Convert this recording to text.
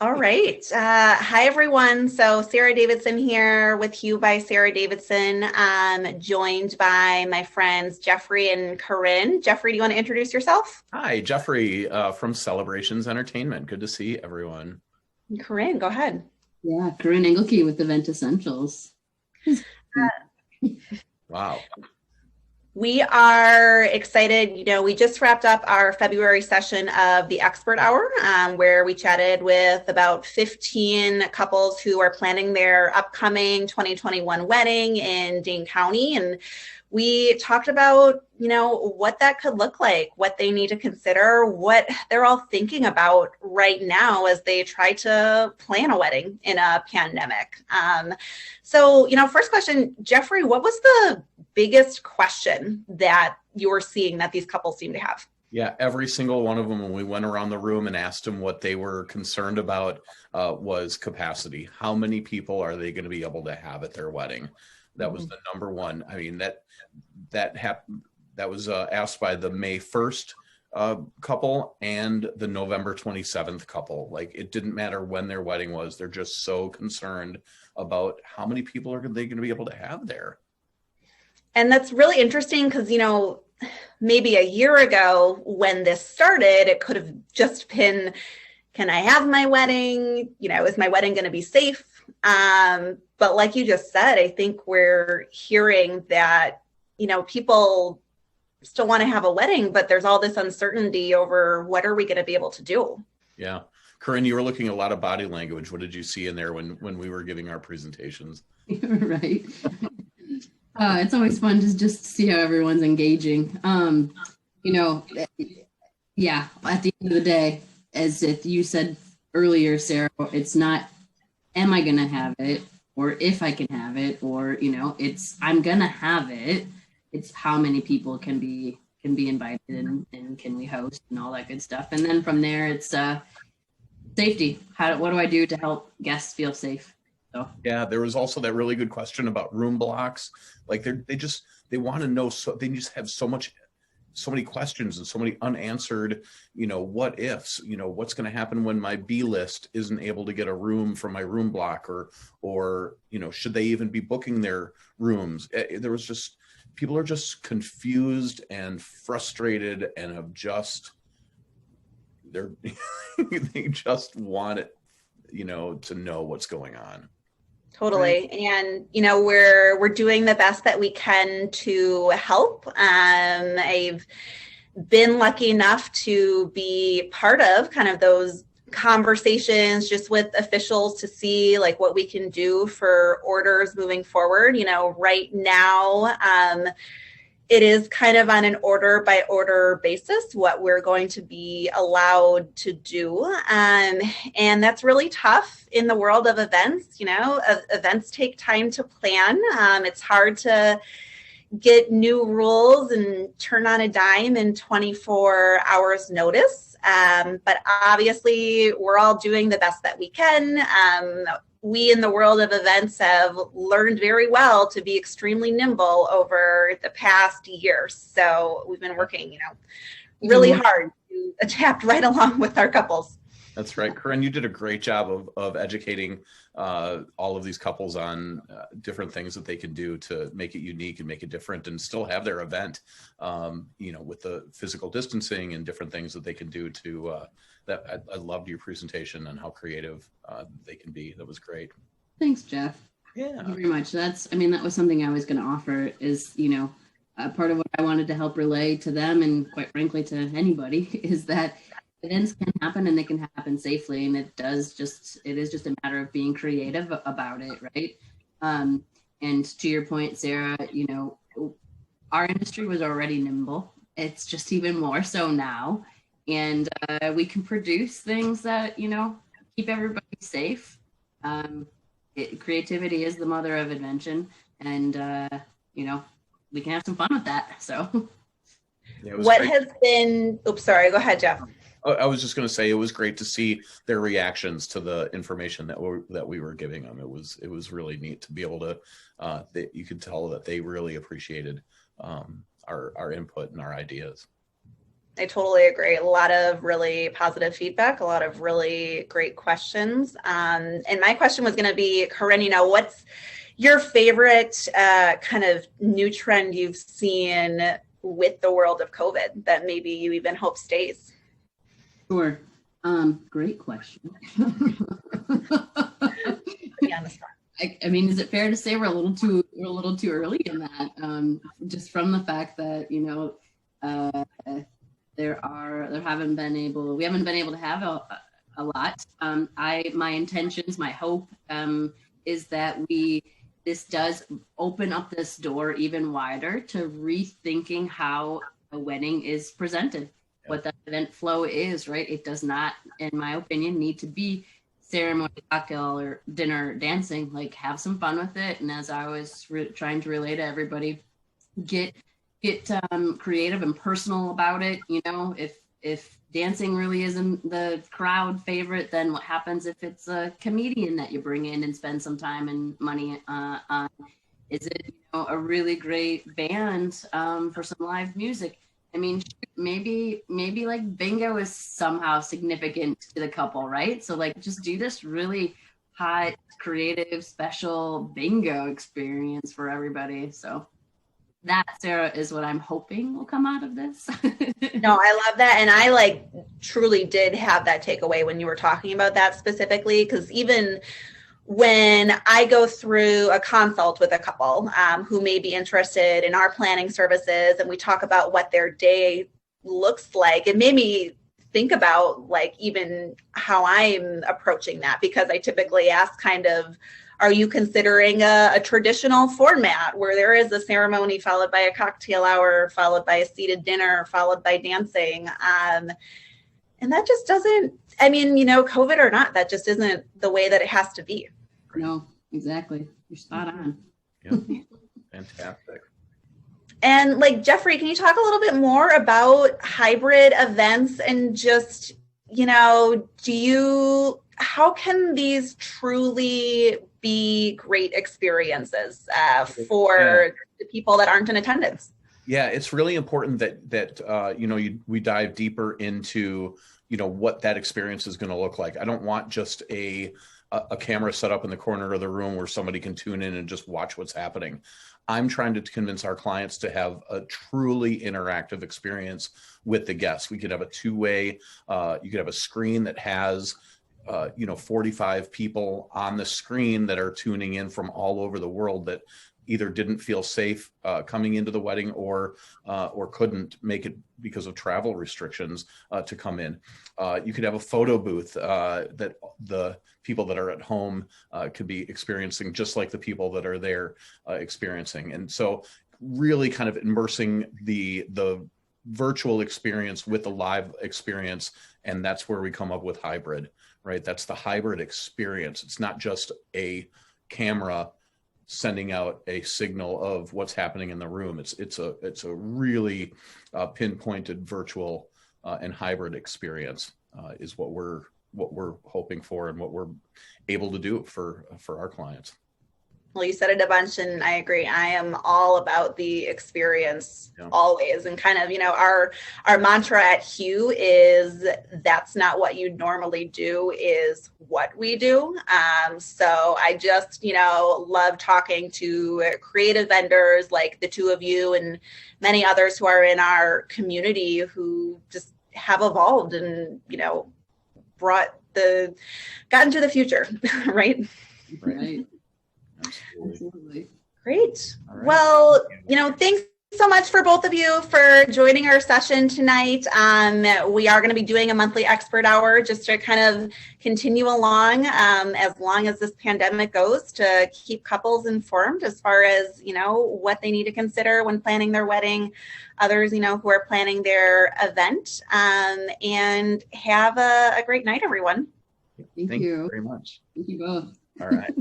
All right. Hi, everyone. So Sarah Davidson here with You by Sarah Davidson, joined by my friends Jeffrey and Corinne. Jeffrey, do you want to introduce yourself? Hi, Jeffrey from Celebrations Entertainment. Good to see everyone. Corinne, go ahead. Yeah, Corinne Engelke with Event Essentials. Wow. We are excited. We just wrapped up our February session of the Expert Hour, where we chatted with about 15 couples who are planning their upcoming 2021 wedding in Dane County. And we talked about, what that could look like, what they need to consider, what they're all thinking about right now as they try to plan a wedding in a pandemic. So, first question, Jeffrey, what was the biggest question that you were seeing that these couples seem to have? Yeah, every single one of them, when we went around the room and asked them what they were concerned about, was capacity. How many people are they going to be able to have at their wedding? That was the number one. I mean, that was asked by the May 1st couple and the November 27th couple. Like, it didn't matter when their wedding was. They're just so concerned about how many people are they going to be able to have there. And that's really interesting because, maybe a year ago when this started, it could have just been, can I have my wedding? Is my wedding going to be safe? But like you just said, I think we're hearing that, people still want to have a wedding, but there's all this uncertainty over what are we going to be able to do? Yeah. Corinne, you were looking at a lot of body language. What did you see in there when we were giving our presentations? Right. It's always fun to just see how everyone's engaging. Yeah, at the end of the day, as if you said earlier, Sarah, it's not, am I going to have it? Or if I can have it, or, it's, I'm going to have it. It's how many people can be invited and can we host and all that good stuff. And then from there, it's safety. What do I do to help guests feel safe? So. Yeah, there was also that really good question about room blocks. Like they want to know, so they just have so many questions and so many unanswered, what ifs, what's going to happen when my B list isn't able to get a room from my room block, or should they even be booking their rooms? There was just, people are just confused and frustrated and they just want it, to know what's going on. Totally. And, we're doing the best that we can to help. I've been lucky enough to be part of kind of those conversations just with officials to see like what we can do for orders moving forward. Right now, it is kind of on an order by order basis what we're going to be allowed to do. And that's really tough in the world of events. Events take time to plan. It's hard to get new rules and turn on a dime in 24 hours notice. But obviously we're all doing the best that we can. We in the world of events have learned very well to be extremely nimble over the past year. So we've been working, really hard to adapt right along with our couples. That's right. Corinne, you did a great job of educating all of these couples on different things that they can do to make it unique and make it different and still have their event, with the physical distancing and different things that they can do to that. I loved your presentation and how creative they can be. That was great. Thanks, Jeff. Yeah. Thank you very much. That was something I was going to offer is, part of what I wanted to help relay to them and quite frankly to anybody is that events can happen and they can happen safely. And it is just a matter of being creative about it. Right. And to your point, Sarah, our industry was already nimble. It's just even more so now. And we can produce things that, keep everybody safe. Creativity is the mother of invention. And, we can have some fun with that. So Yeah, what great. has been, oops, sorry, go ahead, Jeff. I was just going to say it was great to see their reactions to the information that we were giving them. It was really neat to be able to. You could tell that they really appreciated our input and our ideas. I totally agree. A lot of really positive feedback, a lot of really great questions. And my question was going to be, Corinne, what's your favorite kind of new trend you've seen with the world of COVID that maybe you even hope stays? Sure. Great question. Yeah, on the spot. I mean, is it fair to say we're a little too early in that? Just from the fact that we haven't been able to have a lot. My intentions, my hope is that this does open up this door even wider to rethinking how a wedding is presented, what the event flow is, right? It does not, in my opinion, need to be ceremony, cocktail, or dinner, dancing. Like, have some fun with it. And as I was trying to relay to everybody, get creative and personal about it. If dancing really isn't the crowd favorite, then what happens if it's a comedian that you bring in and spend some time and money on? Is it a really great band for some live music? I mean, maybe like bingo is somehow significant to the couple, right? So like, just do this really hot, creative, special bingo experience for everybody. So that, Sarah, is what I'm hoping will come out of this. No, I love that. And I truly did have that takeaway when you were talking about that specifically, because even when I go through a consult with a couple who may be interested in our planning services, and we talk about what their day looks like, it made me think about even how I'm approaching that, because I typically ask kind of, are you considering a traditional format where there is a ceremony followed by a cocktail hour, followed by a seated dinner, followed by dancing? And that just doesn't, COVID or not, that just isn't the way that it has to be. No, exactly. You're spot on. Yeah. Fantastic. And Jeffrey, can you talk a little bit more about hybrid events and just, how can these truly be great experiences for the people that aren't in attendance? Yeah, it's really important that we dive deeper into what that experience is going to look like. I don't want just a camera set up in the corner of the room where somebody can tune in and just watch what's happening. I'm trying to convince our clients to have a truly interactive experience with the guests. We could have a two-way, you could have a screen that has 45 people on the screen that are tuning in from all over the world that either didn't feel safe coming into the wedding or couldn't make it because of travel restrictions to come in. You could have a photo booth that the people that are at home could be experiencing just like the people that are there experiencing. And so really kind of immersing the virtual experience with the live experience. And that's where we come up with hybrid, right? That's the hybrid experience. It's not just a camera sending out a signal of what's happening in the room. It's a really pinpointed virtual and hybrid experience is what we're hoping for and what we're able to do for our clients. Well, you said it a bunch, and I agree. I am all about the experience always. And kind of, our mantra at Hue is that's not what you normally do, is what we do. So I just, love talking to creative vendors like the two of you and many others who are in our community who just have evolved and, got into the future, right? Right. Absolutely. Great. Right. Well, thanks so much for both of you for joining our session tonight. We are going to be doing a monthly expert hour just to kind of continue along as long as this pandemic goes, to keep couples informed as far as, what they need to consider when planning their wedding, others, who are planning their event, and have a great night, everyone. Thank you very much. Thank you both. All right.